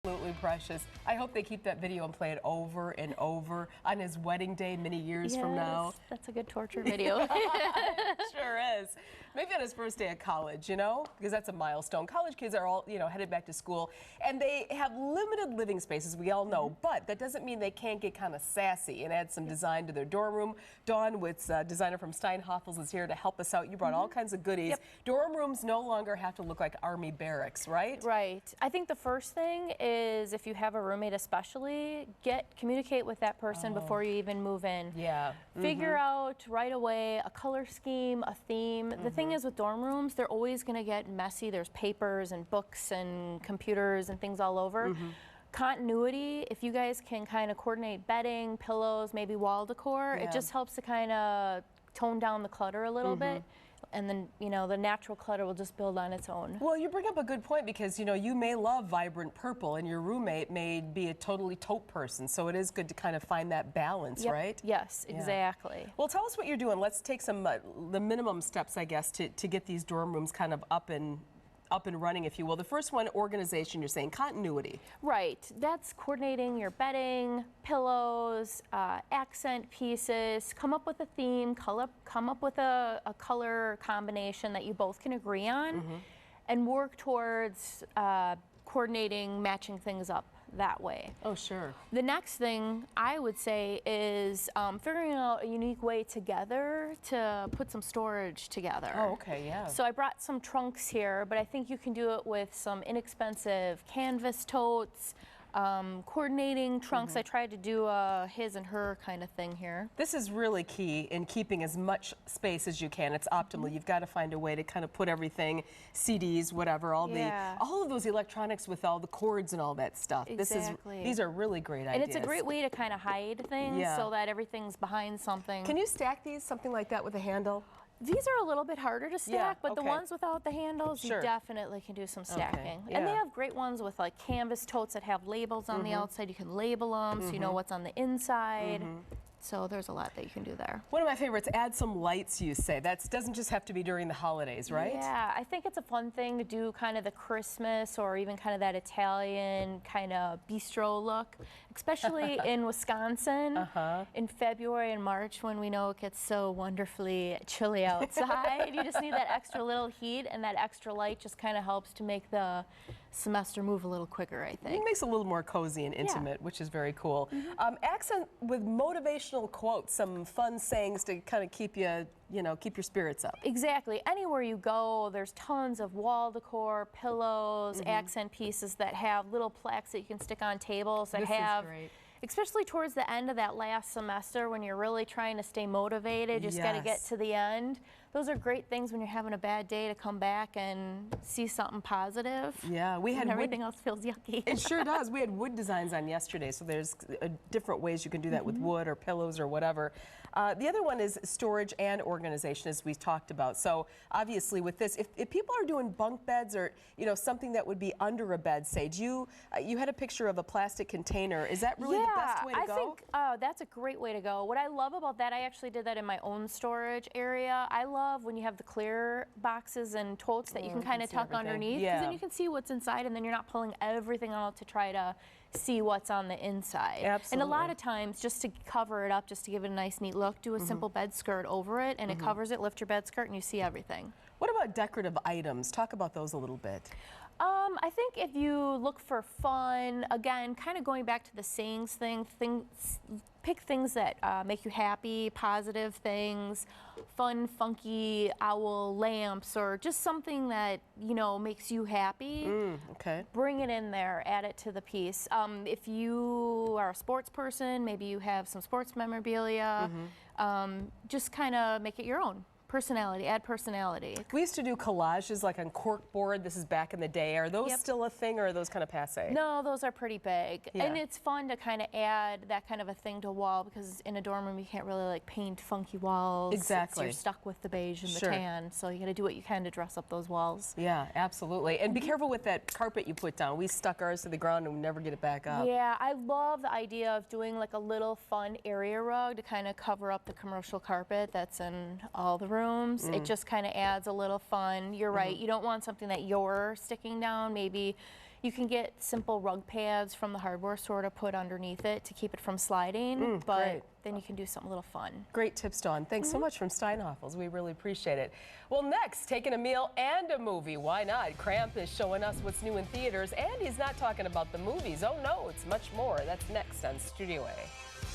Absolutely precious. I hope they keep that video and play it over and over on his wedding day many years from now. That's a good torture video. It sure is. Maybe on his first day of college, you know, because that's a milestone. College kids are all, headed back to school, and they have limited living spaces, we all know, but that doesn't mean they can't get kind of sassy and add some design to their dorm room. Dawn, designer from Steinhafels, is here to help us out. You brought all kinds of goodies. Dorm rooms no longer have to look like army barracks, right? Right. I think the first thing is, if you have a roommate especially, communicate with that person before you even move in. Yeah. Figure out right away a color scheme, a theme. The thing is with dorm rooms, they're always going to get messy. There's papers and books and computers and things all over. Continuity, if you guys can kind of coordinate bedding, pillows, maybe wall decor, it just helps to kind of tone down the clutter a little bit. And then, the natural clutter will just build on its own. Well, you bring up a good point because, you may love vibrant purple and your roommate may be a totally taupe person. So it is good to kind of find that balance, right? Yes, exactly. Well, tell us what you're doing. Let's take some, the minimum steps, I guess, to get these dorm rooms kind of up and running, if you will. The first one, organization, you're saying continuity. Right. That's coordinating your bedding, pillows, accent pieces, come up with a theme, come up with a color combination that you both can agree on, and work towards coordinating, matching things up that way. Oh, sure. The next thing I would say is figuring out a unique way together to put some storage together. Oh, okay, yeah. So I brought some trunks here, but I think you can do it with some inexpensive canvas totes, coordinating trunks. I tried to do a his and her kind of thing here. This is really key in keeping as much space as you can. It's optimal. You've got to find a way to kind of put everything, CDs, whatever, all of those electronics with all the cords and all that stuff. Exactly. These are really great ideas. And it's a great way to kind of hide things so that everything's behind something. Can you stack these, something like that, with a handle? These are a little bit harder to stack, but the ones without the handles, you definitely can do some stacking. And they have great ones with like canvas totes that have labels on the outside. You can label them so you know what's on the inside. So there's a lot that you can do there. One of my favorites, add some lights, you say. That doesn't just have to be during the holidays, right? Yeah, I think it's a fun thing to do, kind of the Christmas or even kind of that Italian kind of bistro look, especially in Wisconsin in February and March when we know it gets so wonderfully chilly outside. You just need that extra little heat, and that extra light just kind of helps to make the semester move a little quicker, I think. It makes it a little more cozy and intimate, which is very cool. Accent with motivational quotes, some fun sayings to kind of keep you, keep your spirits up. Exactly. Anywhere you go, there's tons of wall decor, pillows, accent pieces that have little plaques that you can stick on tables that have, especially towards the end of that last semester when you're really trying to stay motivated, just got to get to the end. Those are great things when you're having a bad day to come back and see something positive. Yeah, we had everything else feels yucky. It sure does. We had wood designs on yesterday, so there's different ways you can do that with wood or pillows or whatever. The other one is storage and organization, as we talked about. So obviously with this, if people are doing bunk beds or something that would be under a bed, say, you had a picture of a plastic container. Is that really the best way to go? I think that's a great way to go. What I love about that, I actually did that in my own storage area. I love when you have the clear boxes and totes that you can kind of tuck underneath, because then you can see what's inside, and then you're not pulling everything out to try to see what's on the inside. Absolutely. And a lot of times, just to cover it up, just to give it a nice neat look, do a simple bed skirt over it, and it covers it. Lift your bed skirt and you see everything. What about decorative items? Talk about those a little bit. I think if you look for fun, again, kind of going back to the sayings thing, pick things that make you happy, positive things, fun, funky owl lamps, or just something that, makes you happy. Bring it in there, add it to the piece. If you are a sports person, maybe you have some sports memorabilia, just kind of make it your own. Personality, add personality. We used to do collages like on cork board. This is back in the day. Are those still a thing, or are those kind of passe? No, those are pretty big. And it's fun to kind of add that kind of a thing to a wall, because in a dorm room you can't really like paint funky walls. Exactly. You're stuck with the beige and the tan, so you got to do what you can to dress up those walls. Yeah, absolutely. And be careful with that carpet you put down. We stuck ours to the ground and we never get it back up. Yeah, I love the idea of doing like a little fun area rug to kind of cover up the commercial carpet that's in all the rooms. It just kind of adds a little fun. You're right. You don't want something that you're sticking down. Maybe You can get simple rug pads from the hardware store to put underneath it to keep it from sliding, but great. then you can do something a little fun. Great tips, Dawn. Thanks so much from Steinhafels. We really appreciate it. Well, next, taking a meal and a movie. Why not? Cramp is showing us what's new in theaters, and he's not talking about the movies. Oh, no, it's much more. That's next on Studio A.